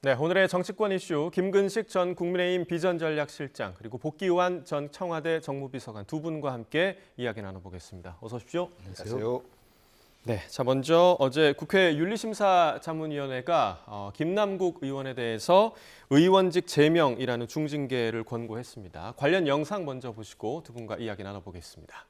네, 오늘의 정치권 이슈 김근식 전 국민의힘 비전전략실장 그리고 복기환 전 청와대 정무비서관 두 분과 함께 이야기 나눠보겠습니다. 어서 오십시오. 안녕하세요. 네, 자 먼저 어제 국회 윤리심사자문위원회가 김남국 의원에 대해서 의원직 제명이라는 중징계를 권고했습니다. 관련 영상 먼저 보시고 두 분과 이야기 나눠보겠습니다.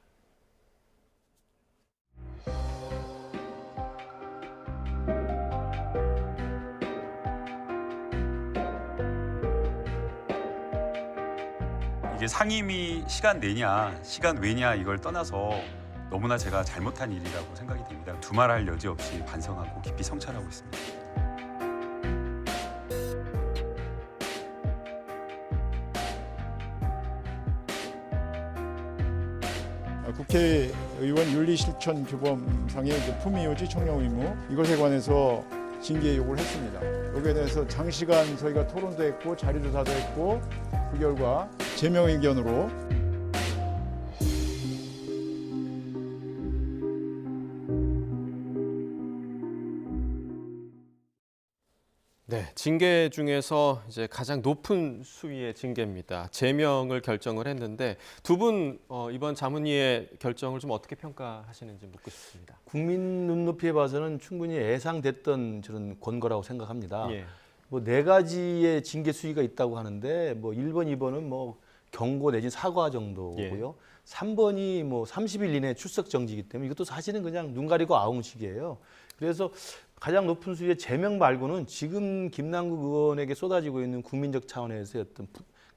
이게 상임위 시간 내냐, 시간 외냐 이걸 떠나서 너무나 제가 잘못한 일이라고 생각이 됩니다. 두말할 여지 없이 반성하고 깊이 성찰하고 있습니다. 국회의원 윤리실천규범상의 품위유지 청령 의무 이것에 관해서 징계 요구를 했습니다. 여기에 대해서 장시간 저희가 토론도 했고 자료조사도 했고 그 결과 제명 의견으로 네, 징계 중에서 이제 가장 높은 수위의 징계입니다. 제명을 결정을 했는데 두 분 이번 자문위의 결정을 좀 어떻게 평가하시는지 묻고 싶습니다. 국민 눈높이에 봐서는 충분히 예상됐던 저런 권고라고 생각합니다. 예. 뭐 네 가지의 징계 수위가 있다고 하는데 뭐 1번, 2번은 뭐 경고 내지 사과 정도고요. 3번이 뭐 30일 이내 출석 정지이기 때문에 이것도 사실은 그냥 눈 가리고 아웅식이에요. 그래서 가장 높은 수위의 제명 말고는 지금 김남국 의원에게 쏟아지고 있는 국민적 차원에서의 어떤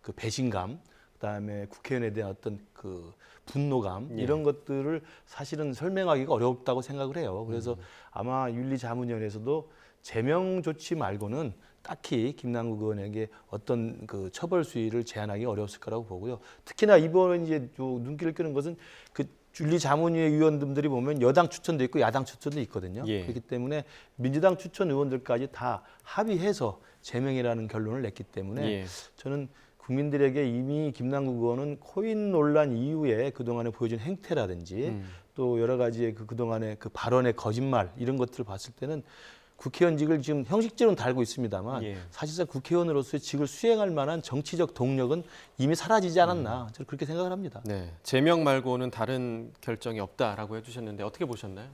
그 배신감, 그다음에 국회의원에 대한 어떤 그 분노감 이런 것들을 사실은 설명하기가 어렵다고 생각을 해요. 그래서 아마 윤리자문위원회에서도 제명 조치 말고는 딱히 김남국 의원에게 어떤 그 처벌 수위를 제한하기 어려웠을 거라고 보고요. 특히나 이번 이제 눈길을 끄는 것은 그 윤리자문위의 위원들이 보면 여당 추천도 있고 야당 추천도 있거든요. 예. 그렇기 때문에 민주당 추천 의원들까지 다 합의해서 제명이라는 결론을 냈기 때문에 예. 저는 국민들에게 이미 김남국 의원은 코인 논란 이후에 그동안에 보여준 행태라든지 또 여러 가지의 그동안의 그 발언의 거짓말 이런 것들을 봤을 때는 국회의원직을 지금 형식적으로는 달고 있습니다만 사실상 국회의원으로서의 직을 수행할 만한 정치적 동력은 이미 사라지지 않았나 저는 그렇게 생각을 합니다. 네, 제명 말고는 다른 결정이 없다라고 해주셨는데 어떻게 보셨나요?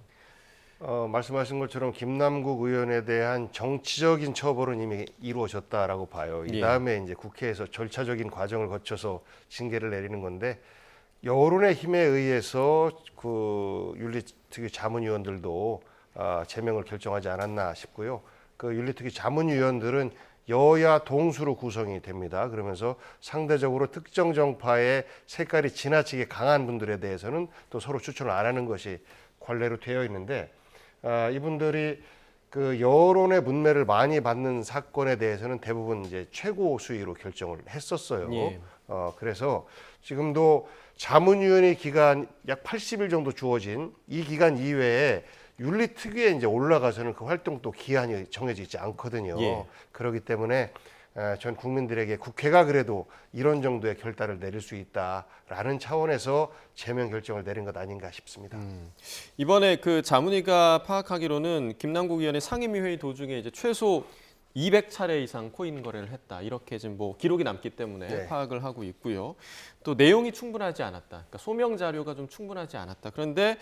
말씀하신 것처럼 김남국 의원에 대한 정치적인 처벌은 이미 이루어졌다라고 봐요. 이 다음에 이제 국회에서 절차적인 과정을 거쳐서 징계를 내리는 건데 여론의 힘에 의해서 그 윤리특위 자문위원들도 제명을 결정하지 않았나 싶고요. 그 윤리특위 자문위원들은 여야 동수로 구성이 됩니다. 그러면서 상대적으로 특정 정파의 색깔이 지나치게 강한 분들에 대해서는 또 서로 추천을 안 하는 것이 관례로 되어 있는데 이분들이 그 여론의 문매를 많이 받는 사건에 대해서는 대부분 이제 최고 수위로 결정을 했었어요. 그래서 지금도 자문위원회 기간 약 80일 정도 주어진 이 기간 이외에 윤리특위에 이제 올라가서는 그 활동도 기한이 정해져 있지 않거든요. 그렇기 때문에 전 국민들에게 국회가 그래도 이런 정도의 결단을 내릴 수 있다라는 차원에서 제명 결정을 내린 것 아닌가 싶습니다. 이번에 그 자문위가 파악하기로는 김남국 의원의 상임위 회의 도중에 이제 최소 200차례 이상 코인 거래를 했다. 이렇게 지금 뭐 기록이 남기 때문에 파악을 하고 있고요. 또 내용이 충분하지 않았다. 그러니까 소명 자료가 좀 충분하지 않았다. 그런데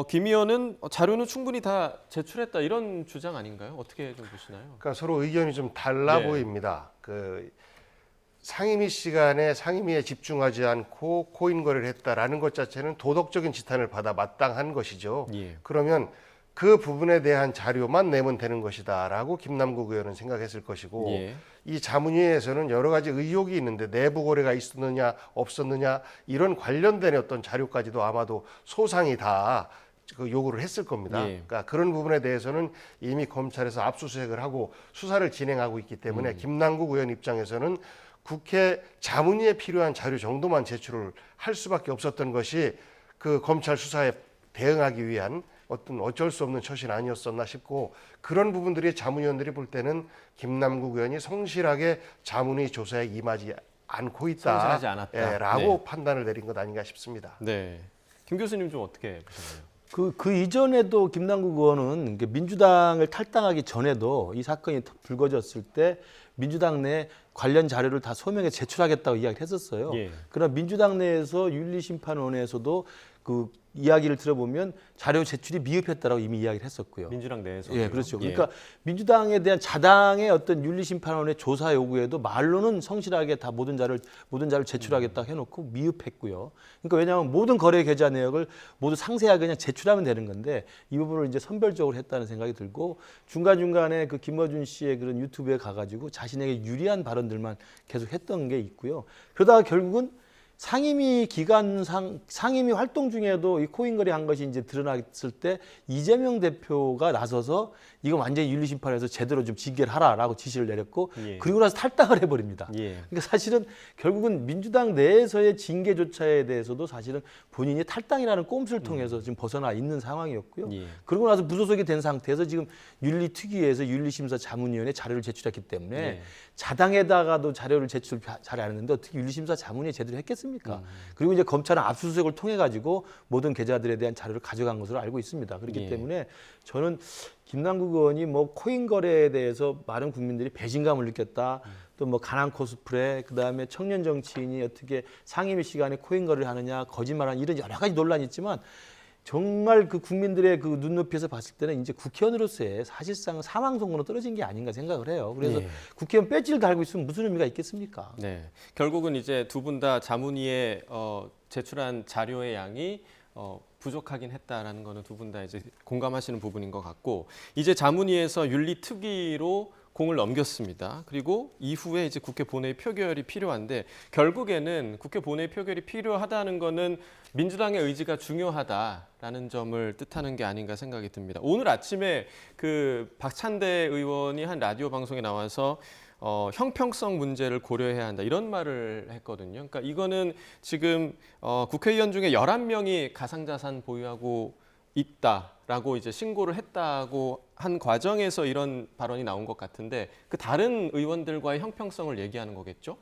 김 의원은 자료는 충분히 다 제출했다. 이런 주장 아닌가요? 어떻게 좀 보시나요? 그러니까 서로 의견이 좀 달라 보입니다. 그 상임위 시간에 상임위에 집중하지 않고 코인 거래를 했다라는 것 자체는 도덕적인 지탄을 받아 마땅한 것이죠. 그러면 그 부분에 대한 자료만 내면 되는 것이다라고 김남국 의원은 생각했을 것이고 이 자문위에서는 여러 가지 의혹이 있는데 내부 거래가 있었느냐 없었느냐 이런 관련된 어떤 자료까지도 아마도 소상히 다 그 요구를 했을 겁니다. 그러니까 그런 부분에 대해서는 이미 검찰에서 압수수색을 하고 수사를 진행하고 있기 때문에 김남국 의원 입장에서는 국회 자문위에 필요한 자료 정도만 제출을 할 수밖에 없었던 것이 그 검찰 수사에 대응하기 위한 어떤 어쩔 수 없는 처신 아니었었나 싶고 그런 부분들이 자문위원들이 볼 때는 김남국 의원이 성실하게 자문위 조사에 임하지 않고 있다라고 판단을 내린 것 아닌가 싶습니다. 네, 김 교수님 좀 어떻게 보셨나요? 그 이전에도 김남국 의원은 이게 민주당을 탈당하기 전에도 이 사건이 불거졌을 때 민주당 내 관련 자료를 다 소명에 제출하겠다고 이야기를 했었어요. 예. 그러나 민주당 내에서 윤리심판원에서도 그 이야기를 들어보면 자료 제출이 미흡했다라고 이미 이야기를 했었고요. 민주당 내에서. 예, 그렇죠. 그러니까 민주당에 대한 자당의 어떤 윤리심판원의 조사 요구에도 말로는 성실하게 다 모든 자료를 제출하겠다 해놓고 미흡했고요. 그러니까 왜냐하면 모든 거래 계좌 내역을 모두 상세하게 그냥 제출하면 되는 건데 이 부분을 이제 선별적으로 했다는 생각이 들고 중간중간에 그 김어준 씨의 그런 유튜브에 가가지고 자신에게 유리한 발언들만 계속 했던 게 있고요. 그러다가 결국은 상임위 상임위 활동 중에도 이 코인 거래한 것이 이제 드러났을 때 이재명 대표가 나서서 이거 완전히 윤리심판에서 제대로 좀 징계를 하라라고 지시를 내렸고 예. 그리고 나서 탈당을 해버립니다. 예. 그러니까 사실은 결국은 민주당 내에서의 징계조차에 대해서도 사실은 본인이 탈당이라는 꼼수를 통해서 지금 벗어나 있는 상황이었고요. 예. 그러고 나서 무소속이 된 상태에서 지금 윤리특위에서 윤리심사 자문위원회 자료를 제출했기 때문에 예. 자당에다가도 자료를 제출 잘 안 했는데 어떻게 윤리심사 자문위에 제대로 했겠습니까? 그리고 이제 검찰은 압수수색을 통해 가지고 모든 계좌들에 대한 자료를 가져간 것으로 알고 있습니다. 그렇기 예. 때문에 저는 김남국 의원이 뭐 코인 거래에 대해서 많은 국민들이 배신감을 느꼈다. 또 뭐 가난 코스프레, 그다음에 청년 정치인이 어떻게 상임위 시간에 코인 거래를 하느냐, 거짓말하는 이런 여러 가지 논란이 있지만 정말 그 국민들의 그 눈높이에서 봤을 때는 이제 국회의원으로서의 사실상 사망 선고로 떨어진 게 아닌가 생각을 해요. 그래서 예. 국회의원 배지를 달고 있으면 무슨 의미가 있겠습니까? 네. 결국은 이제 두 분 다 자문위에 제출한 자료의 양이 부족하긴 했다라는 거는 두 분 다 이제 공감하시는 부분인 것 같고 이제 자문위에서 윤리특위로 공을 넘겼습니다. 그리고 이후에 이제 국회 본회의 표결이 필요한데 결국에는 국회 본회의 표결이 필요하다는 거는 민주당의 의지가 중요하다라는 점을 뜻하는 게 아닌가 생각이 듭니다. 오늘 아침에 그 박찬대 의원이 한 라디오 방송에 나와서 형평성 문제를 고려해야 한다 이런 말을 했거든요. 그러니까 이거는 지금 국회의원 중에 11명이 가상자산 보유하고 있다라고 이제 신고를 했다고 한 과정에서 이런 발언이 나온 것 같은데 그 다른 의원들과의 형평성을 얘기하는 거겠죠?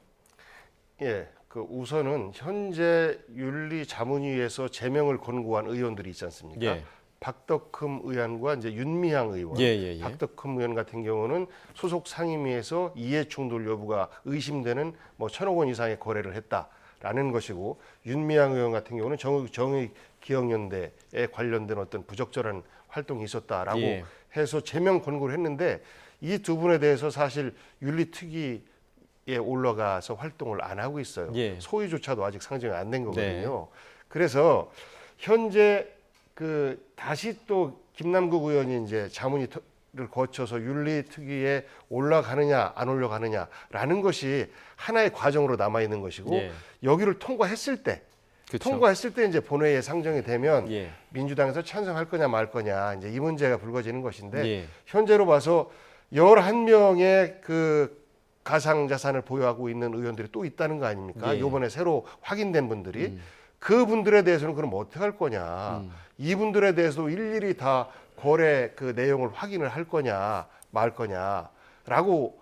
예, 그 우선은 현재 윤리자문위에서 제명을 권고한 의원들이 있지 않습니까? 예. 박덕흠 의원과 이제 윤미향 의원. 예. 박덕흠 의원 같은 경우는 소속 상임위에서 이해충돌 여부가 의심되는 뭐 1,000억 원 이상의 거래를 했다라는 것이고 윤미향 의원 같은 경우는 정의기억연대에 관련된 어떤 부적절한 활동이 있었다라고 예. 해서 제명 권고를 했는데 이 두 분에 대해서 사실 윤리특위에 올라가서 활동을 안 하고 있어요. 예. 소위조차도 아직 상정이 안 된 거거든요. 그래서 현재 그 다시 또 김남국 의원이 이제 자문위를 거쳐서 윤리특위에 올라가느냐 안 올라가느냐라는 것이 하나의 과정으로 남아 있는 것이고 예. 여기를 통과했을 때 그쵸. 통과했을 때 이제 본회의에 상정이 되면 예. 민주당에서 찬성할 거냐 말 거냐 이제 이 문제가 불거지는 것인데 예. 현재로 봐서 11명의 그 가상 자산을 보유하고 있는 의원들이 또 있다는 거 아닙니까? 예. 이번에 새로 확인된 분들이 그분들에 대해서는 그럼 어떻게 할 거냐? 이분들에 대해서도 일일이 다 거래 그 내용을 확인을 할 거냐 말 거냐라고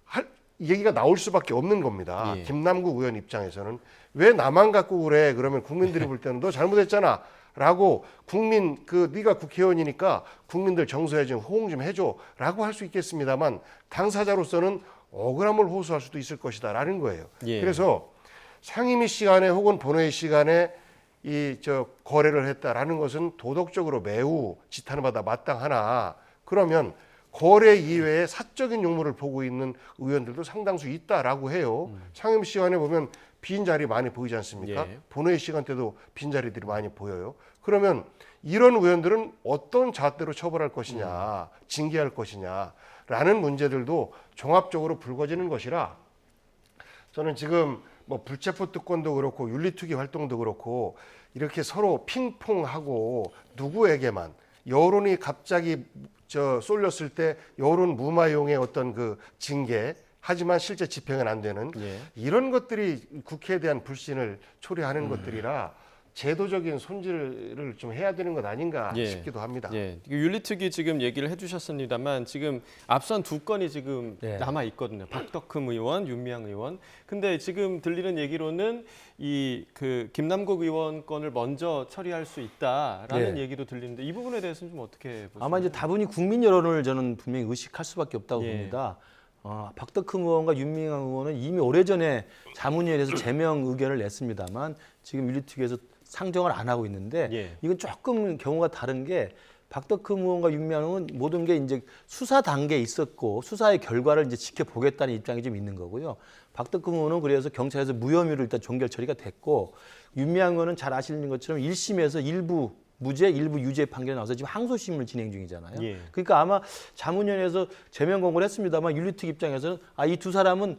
할 얘기가 나올 수밖에 없는 겁니다. 예. 김남국 의원 입장에서는 왜 나만 갖고 그래? 그러면 국민들이 볼 때는 너 잘못했잖아. 라고 국민 네가 국회의원이니까 국민들 정서에 좀 호응 좀 해줘라고 할 수 있겠습니다만 당사자로서는 억울함을 호소할 수도 있을 것이다라는 거예요. 예. 그래서 상임위 시간에 혹은 본회의 시간에 거래를 했다라는 것은 도덕적으로 매우 지탄을 받아 마땅하나 그러면 거래 이외에 사적인 용무를 보고 있는 의원들도 상당수 있다라고 해요. 상임위 시간에 보면 빈 자리 많이 보이지 않습니까? 예. 본회의 시간 때도 빈 자리들이 많이 보여요. 그러면 이런 의원들은 어떤 잣대로 처벌할 것이냐, 징계할 것이냐라는 문제들도 종합적으로 불거지는 것이라 저는 지금 뭐 불체포 특권도 그렇고 윤리특위 활동도 그렇고 이렇게 서로 핑퐁하고 누구에게만 여론이 갑자기 쏠렸을 때 여론 무마용의 어떤 그 징계 하지만 실제 집행은 안 되는 예. 이런 것들이 국회에 대한 불신을 초래하는 것들이라 제도적인 손질을 좀 해야 되는 것 아닌가 예. 싶기도 합니다. 예, 윤리특위 지금 얘기를 해주셨습니다만 지금 앞선 두 건이 지금 네. 남아 있거든요. 박덕흠 의원, 윤미향 의원. 근데 지금 들리는 얘기로는 이 그 김남국 의원 건을 먼저 처리할 수 있다라는 네. 얘기도 들리는데 이 부분에 대해서는 좀 어떻게 보세요? 아마 이제 다분히 국민 여론을 저는 분명히 의식할 수밖에 없다고 예. 봅니다. 박덕흠 의원과 윤미향 의원은 이미 오래전에 자문위원회에서 제명 의견을 냈습니다만 지금 윤리특위에서 상정을 안 하고 있는데 예. 이건 조금 경우가 다른 게 박덕흠 의원과 윤미향 의원은 모든 게 이제 수사 단계에 있었고 수사의 결과를 이제 지켜보겠다는 입장이 좀 있는 거고요. 박덕흠 의원은 그래서 경찰에서 무혐의로 일단 종결 처리가 됐고 윤미향 의원은 잘 아시는 것처럼 1심에서 일부 무죄, 일부 유죄 판결이 나와서 지금 항소심을 진행 중이잖아요. 예. 그러니까 아마 자문위원회에서 제명 권고를 했습니다만 윤리특위 입장에서는 이 두 사람은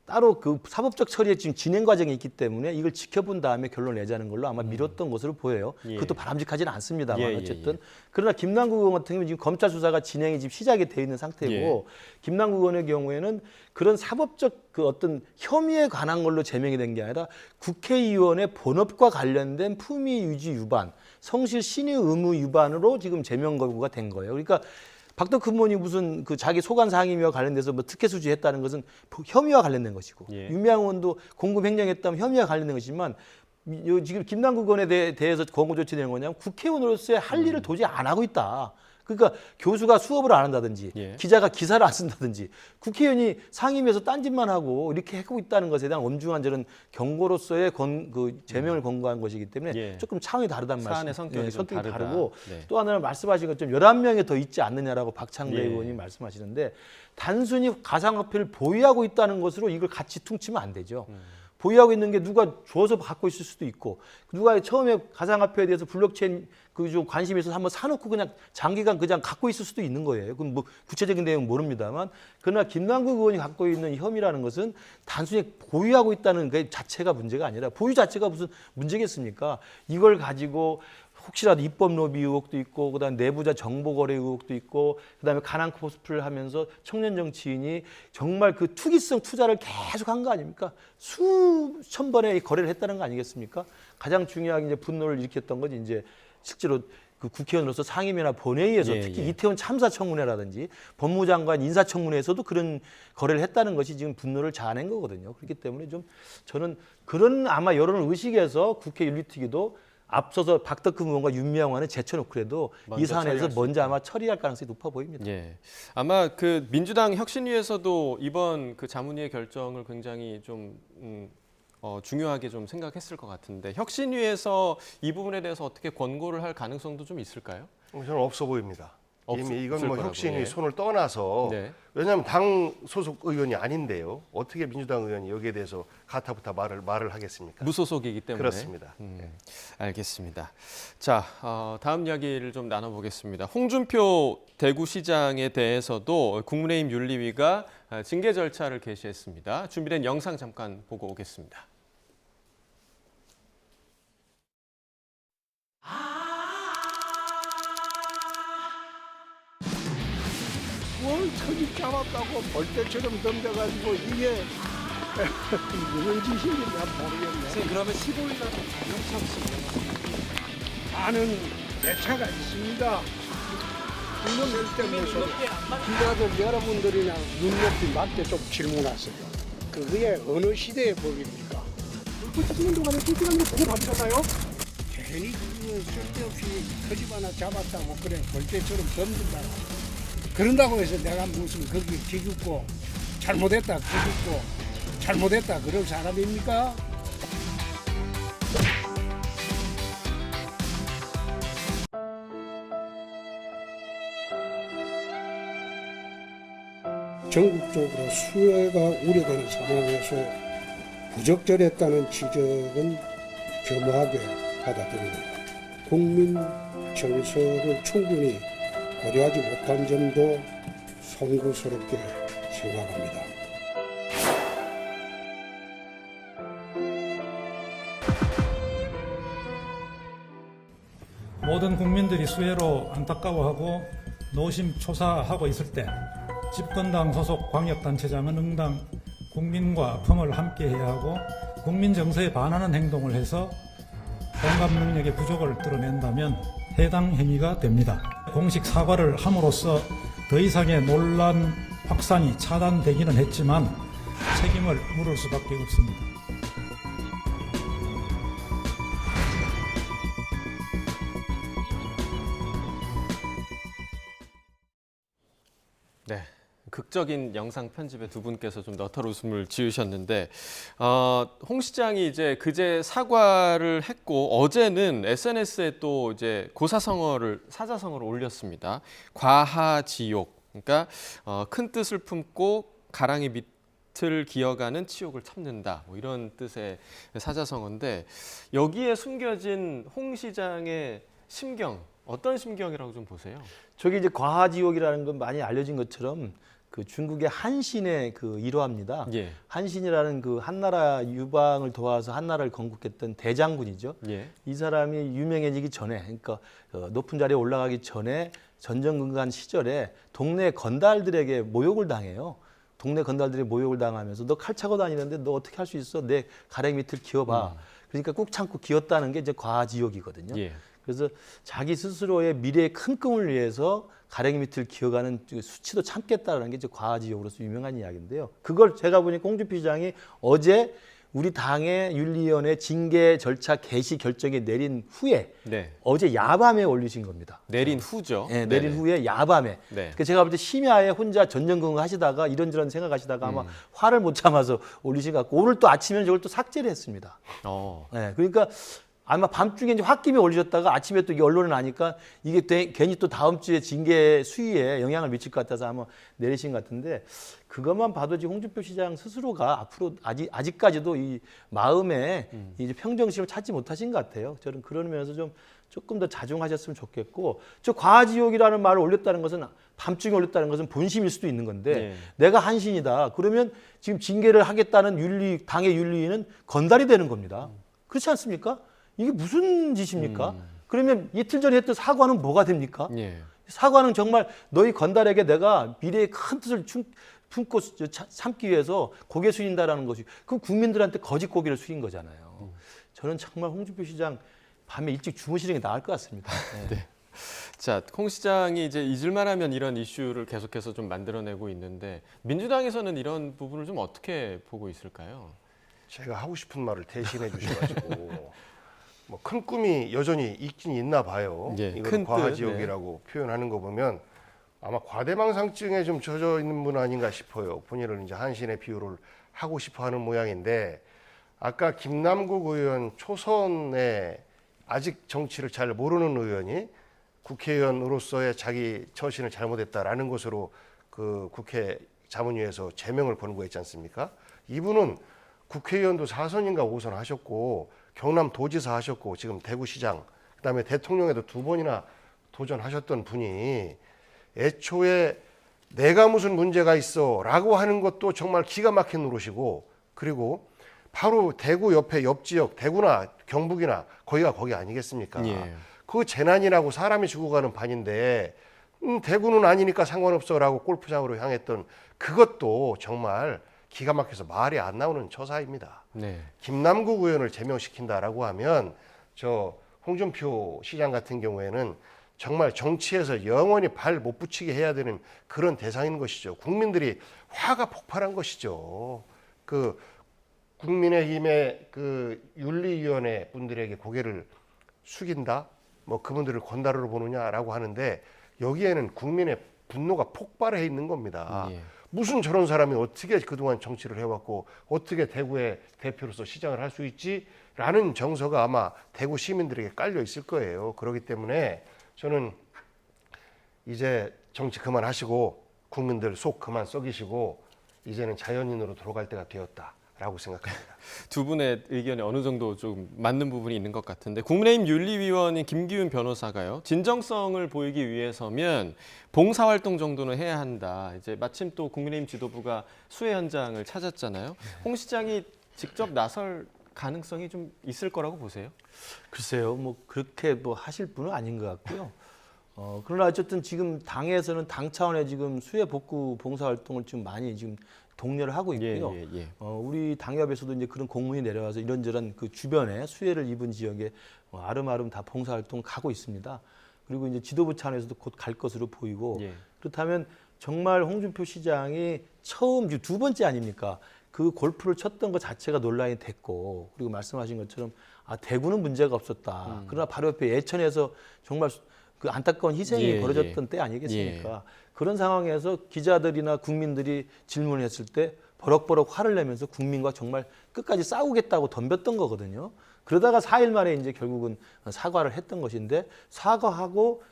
따로 그 사법적 처리에 지금 진행 과정이 있기 때문에 이걸 지켜본 다음에 결론을 내자는 걸로 아마 미뤘던 것으로 보여요. 예. 그것도 바람직하지는 않습니다만 예, 예, 어쨌든 예. 그러나 김남국 의원 같은 경우는 지금 검찰 수사가 진행이 지금 시작이 되어 있는 상태고 예. 김남국 의원의 경우에는 그런 사법적 그 어떤 혐의에 관한 걸로 제명이 된 게 아니라 국회의원의 본업과 관련된 품위 유지 위반, 성실 신의 의무 위반으로 지금 제명 거부가 된 거예요. 그러니까 박덕흠 의원이 무슨 그 자기 소관 상임위와 관련돼서 뭐 특혜 수주했다는 것은 혐의와 관련된 것이고 예. 윤미향 의원도 공금 횡령했다면 혐의와 관련된 것이지만 지금 김남국 의원에 대해서 권고 조치되는 거냐면 국회의원으로서의 할 일을 도저히 안 하고 있다. 그러니까 교수가 수업을 안 한다든지 예. 기자가 기사를 안 쓴다든지 국회의원이 상임위에서 딴짓만 하고 이렇게 하고 있다는 것에 대한 엄중한 저는 경고로서의 그 제명을 권고한 것이기 때문에 예. 조금 차원이 다르단 사안의 말씀. 성격이 좀 성격이 다르다. 다르고 네. 또 하나는 말씀하신 것처럼 11명이 더 있지 않느냐라고 박창대 예. 의원이 말씀하시는데 단순히 가상화폐를 보유하고 있다는 것으로 이걸 같이 퉁치면 안 되죠. 보유하고 있는 게 누가 줘서 갖고 있을 수도 있고 누가 처음에 가상화폐에 대해서 블록체인 그 좀 관심이 있어서 한번 사놓고 그냥 장기간 그냥 갖고 있을 수도 있는 거예요. 그럼 뭐 구체적인 내용은 모릅니다만 그러나 김남국 의원이 갖고 있는 혐의라는 것은 단순히 보유하고 있다는 그 자체가 문제가 아니라 보유 자체가 무슨 문제겠습니까? 이걸 가지고 혹시라도 입법 로비 의혹도 있고 그다음 내부자 정보 거래 의혹도 있고 그다음에 가난 코스프레를 하면서 청년 정치인이 정말 그 투기성 투자를 계속 한 거 아닙니까? 수천 번의 거래를 했다는 거 아니겠습니까? 가장 중요하게 이제 분노를 일으켰던 건 이제 실제로 그 국회의원으로서 상임위나 본회의에서 예, 특히 예. 이태원 참사 청문회라든지 법무장관 인사청문회에서도 그런 거래를 했다는 것이 지금 분노를 자아낸 거거든요. 그렇기 때문에 좀 저는 그런 아마 여론을 의식해서 국회 윤리특위도 앞서서 박덕흠 의원과 윤미향 의원을 제쳐놓고라도 먼저 이 사안에서 처리할 수 먼저 아마 처리할 가능성이 높아 보입니다. 예. 아마 그 민주당 혁신위에서도 이번 그 자문위의 결정을 굉장히 좀 중요하게 좀 생각했을 것 같은데 혁신위에서 이 부분에 대해서 어떻게 권고를 할 가능성도 좀 있을까요? 저는 없어 보입니다. 이미 이건 뭐 거라고, 혁신이 예. 손을 떠나서 네. 왜냐하면 당 소속 의원이 아닌데요. 어떻게 민주당 의원이 여기에 대해서 가타부타 말을 하겠습니까? 무소속이기 때문에. 그렇습니다. 알겠습니다. 자, 다음 이야기를 좀 나눠보겠습니다. 홍준표 대구시장에 대해서도 국민의힘 윤리위가 징계 절차를 개시했습니다. 준비된 영상 잠깐 보고 오겠습니다. 뭘 터지 잡았다고 벌떼처럼 덤벼가지고 이게 무슨 짓인지 난 모르겠네. 그러면 15일 날 나는 내 차가 있습니다. 이놈 때문에 기자들 여러분들이나 눈높이 맞게 좀 질문하세요. 그게 어느 시대의 법입니까? 붙이는 동안에 두시간도 보고 봤잖아요. 괜히 그 쓸데없이 터집 하나 잡았다고 그래 벌떼처럼 덤빈다. 그런다고 해서 내가 무슨 거기 기죽고 잘못했다 기죽고 잘못했다 그럴 사람입니까? 전국적으로 수혜가 우려되는 상황에서 부적절했다는 지적은 겸허하게 받아들입니다. 국민 정서를 충분히 고려하지 못한 점도 송구스럽게 생각합니다. 모든 국민들이 수혜로 안타까워하고 노심초사하고 있을 때 집권당 소속 광역단체장은 응당 국민과 아픔을 함께해야 하고 국민 정서에 반하는 행동을 해서 공감 능력의 부족을 드러낸다면 해당 행위가 됩니다. 공식 사과를 함으로써 더 이상의 논란 확산이 차단되기는 했지만 책임을 물을 수밖에 없습니다. 네. 극적인 영상 편집에 두 분께서 좀 너털 웃음을 지으셨는데 홍 시장이 이제 그제 사과를 했고 어제는 SNS에 또 이제 사자성어를 올렸습니다. 과하지옥. 그러니까 큰 뜻을 품고 가랑이 밑을 기어가는 치욕을 참는다. 뭐 이런 뜻의 사자성어인데 여기에 숨겨진 홍 시장의 심경 어떤 심경이라고 좀 보세요? 저게 이제 과하지옥이라는 건 많이 알려진 것처럼 그 중국의 한신의 그 일화입니다. 예. 한신이라는 그 한나라 유방을 도와서 한나라를 건국했던 대장군이죠. 예. 이 사람이 유명해지기 전에, 그러니까 높은 자리에 올라가기 전에 전전긍긍한 시절에 동네 건달들에게 모욕을 당해요. 동네 건달들이 모욕을 당하면서 너 칼 차고 다니는데 너 어떻게 할 수 있어? 내 가랭이 밑을 기어봐. 그러니까 꾹 참고 기었다는 게 이제 과하지옥이거든요. 예. 그래서 자기 스스로의 미래의 큰 꿈을 위해서 가랭이 밑을 기어가는 수치도 참겠다라는 게 이제 과하지옥으로서 유명한 이야기인데요. 그걸 제가 보니까 홍준표 시장이 어제 우리 당의 윤리위원회 징계 절차 개시 결정이 내린 후에 네. 어제 야밤에 올리신 겁니다. 내린 후죠. 네, 내린 네네. 후에 야밤에. 네. 그 제가 볼 때 심야에 혼자 전전긍긍 하시다가 이런저런 생각하시다가 아마 화를 못 참아서 올리신 것 같고 오늘 또 아침에 저걸 또 삭제를 했습니다. 네, 그러니까 아마 밤중에 이제 홧김에 올리셨다가 아침에 또 이게 언론에 나니까 이게 괜히 또 다음 주에 징계 수위에 영향을 미칠 것 같아서 아마 내리신 것 같은데 그것만 봐도 지금 홍준표 시장 스스로가 앞으로 아직까지도 이 마음에 이제 평정심을 찾지 못하신 것 같아요. 저는 그런 면에서 조금 더 자중하셨으면 좋겠고 저 과지옥이라는 말을 올렸다는 것은 밤중에 올렸다는 것은 본심일 수도 있는 건데 네. 내가 한신이다. 그러면 지금 징계를 하겠다는 당의 윤리위는 건달이 되는 겁니다. 그렇지 않습니까? 이게 무슨 짓입니까? 그러면 이틀 전에 했던 사과는 뭐가 됩니까? 예. 사과는 정말 너희 건달에게 내가 미래의 큰 뜻을 품고 참기 위해서 고개 숙인다라는 것이 그 국민들한테 거짓 고개를 숙인 거잖아요. 저는 정말 홍준표 시장 밤에 일찍 주무시는 게 나을 것 같습니다. 네. 자, 홍 시장이 이제 잊을만하면 이런 이슈를 계속해서 좀 만들어내고 있는데 민주당에서는 이런 부분을 좀 어떻게 보고 있을까요? 제가 하고 싶은 말을 대신해 주셔가지고 뭐 큰 꿈이 여전히 있긴 있나 봐요. 예, 이건 큰 뜻, 과하지옥이라고 표현하는 거 보면 아마 과대망상증에 좀 젖어 있는 분 아닌가 싶어요. 본인을 이제 한신의 비유를 하고 싶어하는 모양인데 아까 김남국 의원 초선에 아직 정치를 잘 모르는 의원이 국회의원으로서의 자기 처신을 잘못했다라는 것으로 그 국회 자문위에서 제명을 권고했지 않습니까? 이분은 국회의원도 4선인가 5선 하셨고 경남도지사 하셨고 지금 대구시장 그다음에 대통령에도 2번이나 도전하셨던 분이 애초에 내가 무슨 문제가 있어라고 하는 것도 정말 기가 막힌 노릇이고 그리고 바로 대구 옆에 옆 지역 대구나 경북이나 거기가 거기 아니겠습니까? 예. 그 재난이라고 사람이 죽어가는 반인데 대구는 아니니까 상관없어라고 골프장으로 향했던 그것도 정말 기가 막혀서 말이 안 나오는 처사입니다. 네. 김남국 의원을 제명시킨다라고 하면 저 홍준표 시장 같은 경우에는 정말 정치에서 영원히 발 못 붙이게 해야 되는 그런 대상인 것이죠. 국민들이 화가 폭발한 것이죠. 그 국민의힘의 그 윤리위원회 분들에게 고개를 숙인다, 뭐 그분들을 건달으로 보느냐라고 하는데 여기에는 국민의 분노가 폭발해 있는 겁니다. 예. 무슨 저런 사람이 어떻게 그동안 정치를 해왔고 어떻게 대구의 대표로서 시장을 할 수 있지라는 정서가 아마 대구 시민들에게 깔려 있을 거예요. 그렇기 때문에 저는 이제 정치 그만하시고 국민들 속 그만 썩이시고 이제는 자연인으로 돌아갈 때가 되었다라고 생각합니다. 두 분의 의견에 어느 정도 좀 맞는 부분이 있는 것 같은데 국민의힘 윤리위원인 김기훈 변호사가요. 진정성을 보이기 위해서면 봉사활동 정도는 해야 한다. 이제 마침 또 국민의힘 지도부가 수해 현장을 찾았잖아요. 홍 시장이 직접 나설 가능성이 좀 있을 거라고 보세요? 글쎄요, 뭐 그렇게 뭐 하실 분은 아닌 것 같고요. 그러나 어쨌든 지금 당에서는 당 차원의 지금 수해 복구 봉사 활동을 좀 많이 지금 독려를 하고 있고요. 예. 우리 당협에서도 이제 그런 공문이 내려와서 이런저런 그 주변에 수해를 입은 지역에 아름아름 다 봉사활동 가고 있습니다. 그리고 이제 지도부 차원에서도 곧 갈 것으로 보이고 예. 그렇다면 정말 홍준표 시장이 처음 두 번째 아닙니까? 그 골프를 쳤던 것 자체가 논란이 됐고 그리고 말씀하신 것처럼 대구는 문제가 없었다. 그러나 바로 옆에 예천에서 정말 그 안타까운 희생이 벌어졌던 때 아니겠습니까? 그런 상황에서 기자들이나 국민들이 질문을 했을 때 버럭버럭 화를 내면서 국민과 정말 끝까지 싸우겠다고 덤볐던 거거든요. 그러다가 4일 만에 이제 결국은 사과를 했던 것인데 사과하고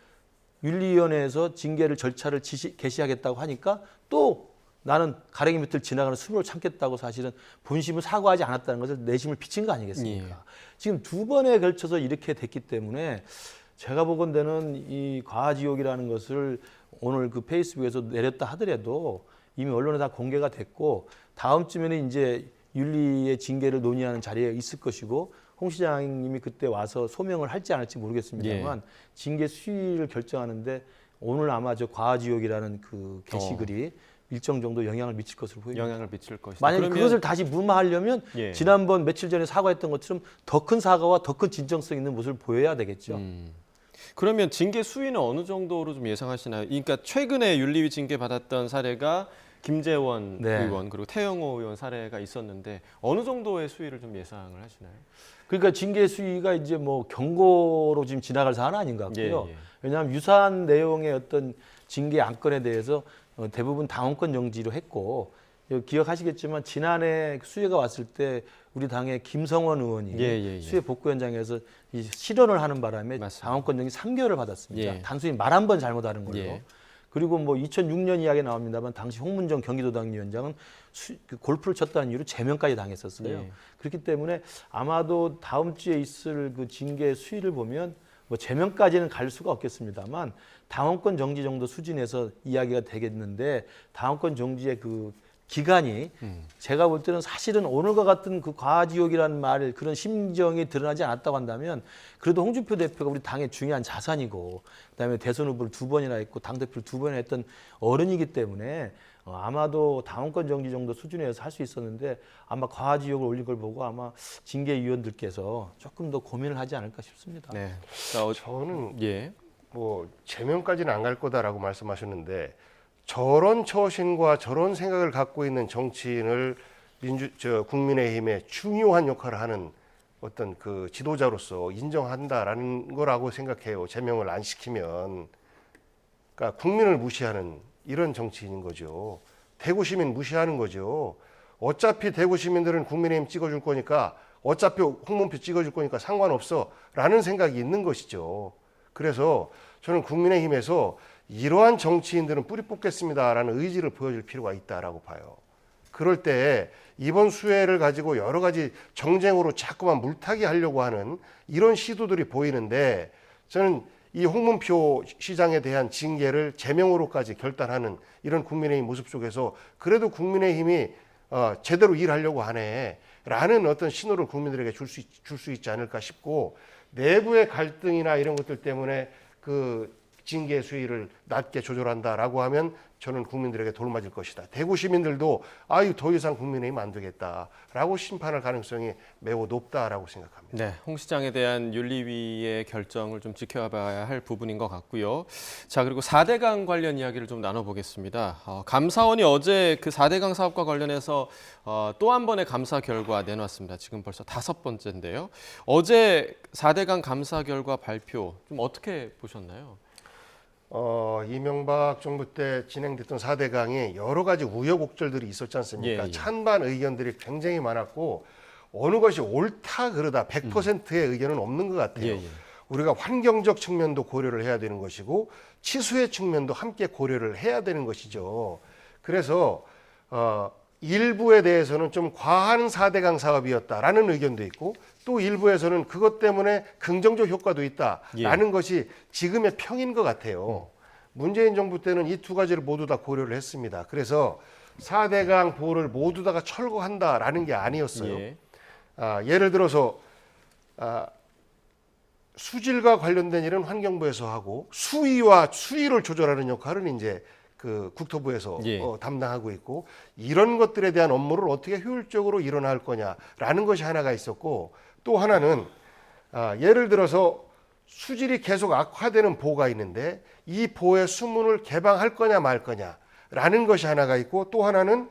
윤리위원회에서 징계를 절차를 개시하겠다고 하니까 또 나는 가랭이 밑을 지나가는 수모를 참겠다고 사실은 본심을 사과하지 않았다는 것을 내심을 비친 거 아니겠습니까? 지금 두 번에 걸쳐서 이렇게 됐기 때문에 제가 보건대는 이 과지욕이라는 것을 오늘 그 페이스북에서 내렸다 하더라도 이미 언론에 다 공개가 됐고 다음 주면은 이제 윤리의 징계를 논의하는 자리에 있을 것이고 홍 시장님이 그때 와서 소명을 할지 안 할지 모르겠습니다만 징계 수위를 결정하는데 오늘 아마 저 과지욕이라는 그 게시글이 일정 정도 영향을 미칠 것으로 보입니다. 영향을 미칠 것이다. 만약에 그러면 그것을 다시 무마하려면 지난번 며칠 전에 사과했던 것처럼 더 큰 사과와 더 큰 진정성 있는 모습을 보여야 되겠죠. 그러면 징계 수위는 어느 정도로 좀 예상하시나요? 그러니까 최근에 윤리위 징계 받았던 사례가 김재원 의원 그리고 태영호 의원 사례가 있었는데 어느 정도의 수위를 좀 예상을 하시나요? 그러니까 징계 수위가 이제 뭐 경고로 지금 지나갈 사안 아닌 것 같고요. 왜냐하면 유사한 내용의 어떤 징계 안건에 대해서 대부분 당원권 정지로 했고 기억하시겠지만 지난해 수혜가 왔을 때 우리 당의 김성원 의원이 수혜 복구 현장에서 이 실언을 하는 바람에 당원권 정지 3개월을 받았습니다. 단순히 말 한 번 잘못하는 걸로. 그리고 뭐 2006년 이야기 나옵니다만 당시 홍문정 경기도당 위원장은 그 골프를 쳤다는 이유로 제명까지 당했었어요. 그렇기 때문에 아마도 다음 주에 있을 그 징계 수위를 보면 뭐 제명까지는 갈 수가 없겠습니다만 당원권 정지 정도 수준에서 이야기가 되겠는데 당원권 정지의 그 기간이 제가 볼 때는 사실은 오늘과 같은 그 과지욕이라는 말 그런 심정이 드러나지 않았다고 한다면 그래도 홍준표 대표가 우리 당의 중요한 자산이고 그다음에 대선 후보를 2번이나 했고 당대표를 2번이나 했던 어른이기 때문에 아마도 당원권 정지 정도 수준에서 할 수 있었는데 아마 과지욕을 올린 걸 보고 아마 징계위원들께서 조금 더 고민을 하지 않을까 싶습니다. 저는 뭐 제명까지는 안 갈 거다라고 말씀하셨는데 저런 처신과 저런 생각을 갖고 있는 정치인을 국민의힘의 중요한 역할을 하는 어떤 그 지도자로서 인정한다라는 거라고 생각해요. 제명을 안 시키면. 그러니까 국민을 무시하는 이런 정치인인 거죠. 대구 시민 무시하는 거죠. 어차피 대구 시민들은 국민의힘 찍어줄 거니까 어차피 홍문표 찍어줄 거니까 상관없어 라는 생각이 있는 것이죠. 그래서 저는 국민의힘에서 이러한 정치인들은 뿌리 뽑겠습니다라는 의지를 보여줄 필요가 있다라고 봐요. 그럴 때 이번 수혜를 가지고 여러 가지 정쟁으로 자꾸만 물타기 하려고 하는 이런 시도들이 보이는데 저는 이 홍문표 시장에 대한 징계를 제명으로까지 결단하는 이런 국민의힘 모습 속에서 그래도 국민의힘이 제대로 일하려고 하네 라는 어떤 신호를 국민들에게 줄 수 있지 않을까 싶고 내부의 갈등이나 이런 것들 때문에 그 징계 수위를 낮게 조절한다라고 하면 저는 국민들에게 돌맞을 것이다. 대구 시민들도 더 이상 국민의힘 안 되겠다라고 심판할 가능성이 매우 높다라고 생각합니다. 네, 홍 시장에 대한 윤리위의 결정을 좀 지켜봐야 할 부분인 것 같고요. 자, 그리고 4대강 관련 이야기를 좀 나눠보겠습니다. 감사원이 어제 그 4대강 사업과 관련해서 또 한 번의 감사 결과 내놨습니다. 지금 벌써 5번째인데요. 어제 4대강 감사 결과 발표 좀 어떻게 보셨나요? 이명박 정부 때 진행됐던 4대강이 여러 가지 우여곡절들이 있었지 않습니까? 찬반 의견들이 굉장히 많았고 어느 것이 옳다 그르다 100%의 의견은 없는 것 같아요. 우리가 환경적 측면도 고려를 해야 되는 것이고 치수의 측면도 함께 고려를 해야 되는 것이죠. 그래서 일부에 대해서는 좀 과한 4대강 사업이었다라는 의견도 있고 또 일부에서는 그것 때문에 긍정적 효과도 있다라는 것이 지금의 평인 것 같아요. 문재인 정부 때는 이 두 가지를 모두 다 고려를 했습니다. 그래서 4대강 보호를 모두 다가 철거한다라는 게 아니었어요. 예를 들어서 수질과 관련된 일은 환경부에서 하고 수위와 수위를 조절하는 역할은 이제 그 국토부에서 예. 담당하고 있고 이런 것들에 대한 업무를 어떻게 효율적으로 일어날 거냐라는 것이 하나가 있었고 또 하나는 예를 들어서 수질이 계속 악화되는 보가 있는데 이 보의 수문을 개방할 거냐 말 거냐라는 것이 하나가 있고 또 하나는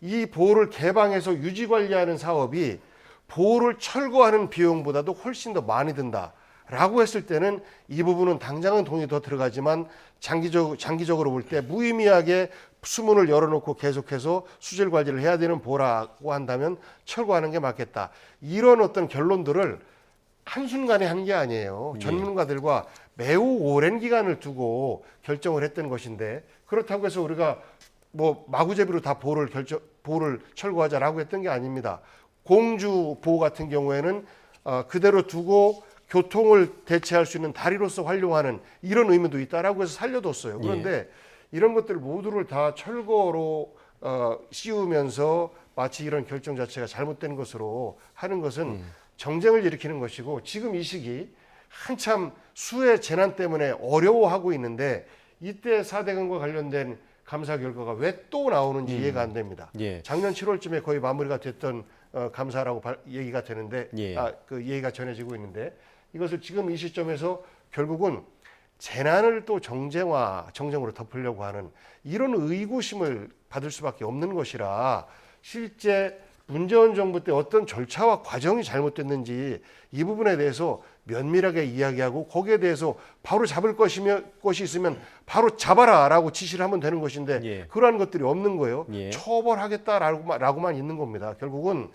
이 보를 개방해서 유지 관리하는 사업이 보를 철거하는 비용보다도 훨씬 더 많이 든다라고 했을 때는 이 부분은 당장은 돈이 더 들어가지만 장기적으로 볼 때 무의미하게 수문을 열어놓고 계속해서 수질 관리를 해야 되는 보라고 한다면 철거하는 게 맞겠다. 이런 어떤 결론들을 한순간에 한 게 아니에요. 전문가들과 매우 오랜 기간을 두고 결정을 했던 것인데 그렇다고 해서 우리가 뭐 마구잡이로 다 보를 철거하자라고 했던 게 아닙니다. 공주 보 같은 경우에는 그대로 두고 교통을 대체할 수 있는 다리로서 활용하는 이런 의미도 있다라고 해서 살려뒀어요. 그런데 이런 것들 모두를 다 철거로 씌우면서 마치 이런 결정 자체가 잘못된 것으로 하는 것은 정쟁을 일으키는 것이고 지금 이 시기 한참 수해 재난 때문에 어려워하고 있는데 이때 4대강과 관련된 감사 결과가 왜 또 나오는지 이해가 안 됩니다. 작년 7월쯤에 거의 마무리가 됐던 감사라고 얘기가 되는데 그 얘기가 전해지고 있는데 이것을 지금 이 시점에서 결국은 재난을 또 정쟁으로 덮으려고 하는 이런 의구심을 받을 수밖에 없는 것이라 실제 문재인 정부 때 어떤 절차와 과정이 잘못됐는지 이 부분에 대해서 면밀하게 이야기하고 거기에 대해서 바로 잡을 것이 있으면 바로 잡아라라고 지시를 하면 되는 것인데 그러한 것들이 없는 거예요. 처벌하겠다라고만 있는 겁니다. 결국은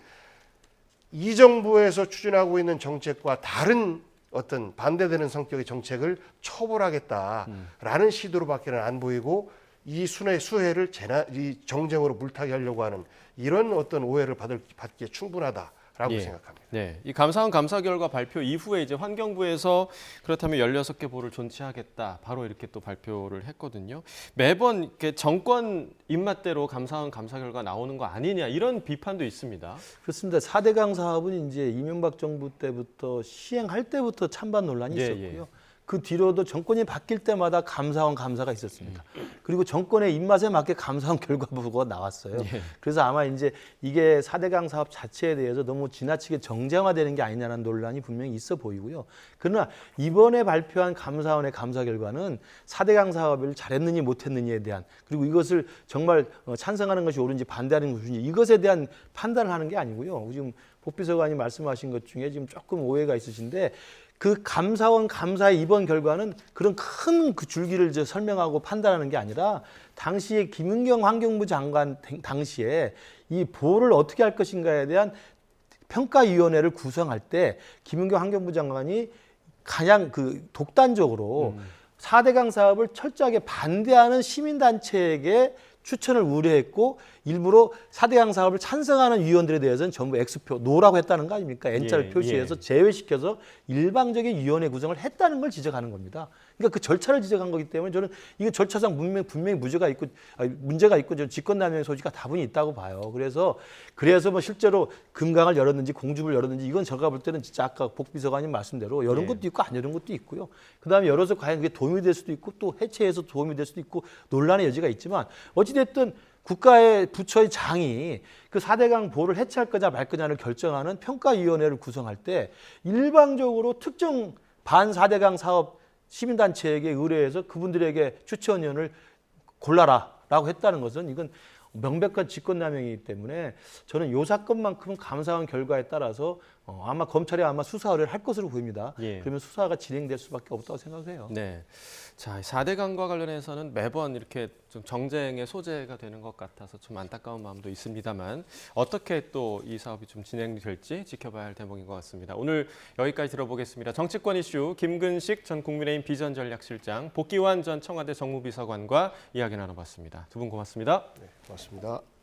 이 정부에서 추진하고 있는 정책과 다른 어떤 반대되는 성격의 정책을 처벌하겠다라는 시도로밖에는 안 보이고 이 수해를 이 정쟁으로 물타기 하려고 하는 이런 어떤 오해를 받기에 충분하다라고 생각합니다. 네, 이 감사원 감사 결과 발표 이후에 이제 환경부에서 그렇다면 16개 보를 존치하겠다 바로 이렇게 또 발표를 했거든요. 매번 이렇게 정권 입맛대로 감사원 감사 결과 나오는 거 아니냐 이런 비판도 있습니다. 그렇습니다. 4대강 사업은 이제 이명박 정부 때부터 시행할 때부터 찬반 논란이 있었고요. 그 뒤로도 정권이 바뀔 때마다 감사원 감사가 있었습니다. 그리고 정권의 입맛에 맞게 감사원 결과 보고가 나왔어요. 그래서 아마 이제 이게 4대강 사업 자체에 대해서 너무 지나치게 정쟁화되는 게 아니냐는 논란이 분명히 있어 보이고요. 그러나 이번에 발표한 감사원의 감사 결과는 4대강 사업을 잘했느니 못했느니에 대한 그리고 이것을 정말 찬성하는 것이 옳은지 반대하는 것이 옳은지 이것에 대한 판단을 하는 게 아니고요. 지금 복비서관이 말씀하신 것 중에 지금 조금 오해가 있으신데 그 감사원 감사의 이번 결과는 그런 큰 그 줄기를 이제 설명하고 판단하는 게 아니라 당시에 김은경 환경부 장관 당시에 이 보를 어떻게 할 것인가에 대한 평가위원회를 구성할 때 김은경 환경부 장관이 가장 그 독단적으로 4대강 사업을 철저하게 반대하는 시민단체에게 추천을 의뢰했고 일부러 4대강 사업을 찬성하는 위원들에 대해서는 전부 X표, 노라고 했다는 거 아닙니까? N자를 표시해서 제외시켜서 일방적인 위원회 구성을 했다는 걸 지적하는 겁니다. 그러니까 그 절차를 지적한 거기 때문에 저는 이거 절차상 분명히 문제가 있고 직권남용의 소지가 다분히 있다고 봐요. 그래서 뭐 실제로 금강을 열었는지 공주를 열었는지 이건 제가 볼 때는 진짜 아까 복비서관님 말씀대로 열은 것도 있고 안 열은 것도 있고요. 그다음에 열어서 과연 그게 도움이 될 수도 있고 또 해체해서 도움이 될 수도 있고 논란의 여지가 있지만 어찌됐든 국가의 부처의 장이 그 4대강 보를 해체할 거냐 말 거냐를 결정하는 평가위원회를 구성할 때 일방적으로 특정 반 4대강 사업 시민단체에게 의뢰해서 그분들에게 추천위원을 골라라라고 했다는 것은 이건 명백한 직권남용이기 때문에 저는 이 사건만큼은 감사원 결과에 따라서 아마 검찰이 아마 수사 의뢰를 할 것으로 보입니다. 그러면 수사가 진행될 수밖에 없다고 생각해요. 네. 자, 4대강과 관련해서는 매번 이렇게 좀 정쟁의 소재가 되는 것 같아서 좀 안타까운 마음도 있습니다만 어떻게 또 이 사업이 좀 진행될지 지켜봐야 할 대목인 것 같습니다. 오늘 여기까지 들어보겠습니다. 정치권 이슈 김근식 전 국민의힘 비전전략실장, 복기환 전 청와대 정무비서관과 이야기 나눠봤습니다. 두 분 고맙습니다. 네, 고맙습니다.